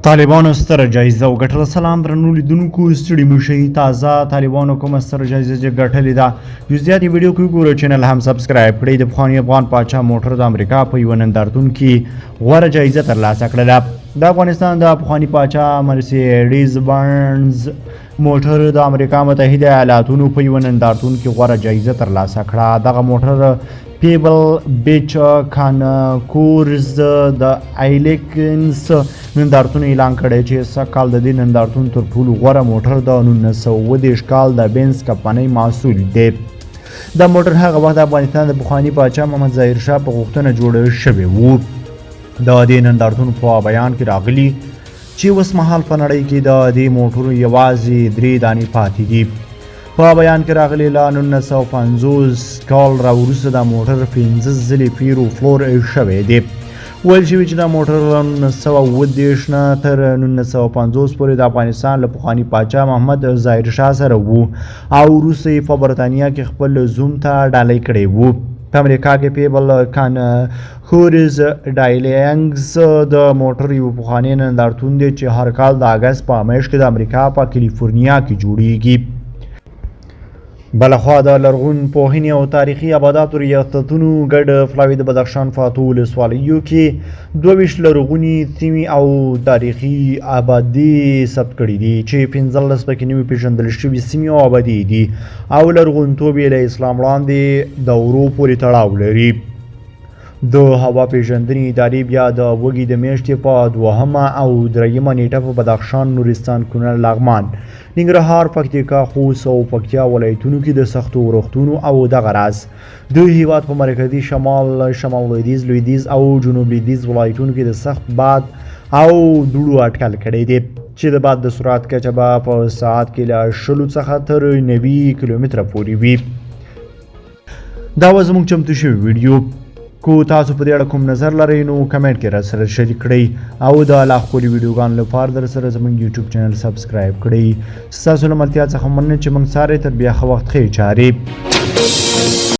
طالبانو ستره جایزه وګټله. سلام درنو لیدونکو، ستړي مه شئ. تازه طالبانو کومه ستره جایزه چې ګټلې ده، جزئیات یې ویډیو کې وګورئ. چینل هم سبسکرایب کړئ. د پخواني افغان پاچا موټر د امریکا په یوه نندارتون کې غوره جایزه ترلاسه کړله. د افغانستان د پخواني پاچا مرسیډیز بنز موټر د امریکا متحده ایالاتونو په یوه نندارتون کې غوره جایزه ترلاسه کړه. دغه موټر پیبل بیچ کانکورز د ایلیکنس نندارتون اعلان کړی چې سږ کال د دې نندارتون تر ټولو غوره موټر د 1930 کال د بینز کمپنۍ محصول دی. دا موټر هغه وخت د افغانستان د پخواني پاچا محمد ظاهر شاه په غوښتنه جوړ شوی و. د دې نندارتون په بیان کې راغلي چې اوسمهال په نړۍ کې د دې موټرو یوازې 3 دانې پاتې دي. په بیان کې راغلي له 1950 کال راوروسته دا موټر 15 ځلې پیر و فلور شوی دی. ویل شوي چې دا موټر له 1930 نه تر 1950 پورې د افغانستان له پخواني پاچا محمد ظاهر شاه سره و او وروسته یې په برطانیه کې خپل زوم ته ډالۍ کړی و. په امریکا کې پیبل کانکورز ډایلینګز د موټر یو پخوانی نندارتون دی چې هر کال د اګست په میاشت کې د امریکا په کالیفورنیا کې جوړیږي. بلخوا د لرغون پوهنې او تاریخي آباداتو ریاستونو ګډ فلاوي د بدخشان په اتو ولسوالیو کې 22 لرغونې سیمې او تاریخي آبادي ثبت کړي دي چې 15 پکې نوي پیژندل شوي سیمې او آبادي دي او لرغونتوب یې له اسلام وړاندې دورو پورې تړاو لري. د هوا پیژندنې ادارې بیا د وږي د میاشتې په 2 او 3 نیټه په بدخشان، نورستان، کونړ، لغمان، ننګرهار، پکتیکا، خوست او پکتیا ولایتونو کې د سختو ورښتونو او دغه راز د هیواد په مرکزي شمال، شمال لویدیځ، لویدیځ او جنوب لویدیځ ولایتونو کې د سخت باد او دوړو اټکل کړی دی چې د باد د سرعت کچه به په ساعت کې له 20 څخه تر 90 کیلومتره پورې وي. دا و زموږ چمتو شوی ویډیو. کو تاسو په دې اړه کوم نظر لرئ نو کمنټ کې راسره شریک کړئ او د لا ښکلي ویډیوګانو لپاره درسره زموږ یوټیوب چینل سبسکرایب کړئ. ستاسو له ملتیا څخه مننه چې موږ ساري تر بیا ښه وخت ښې چارې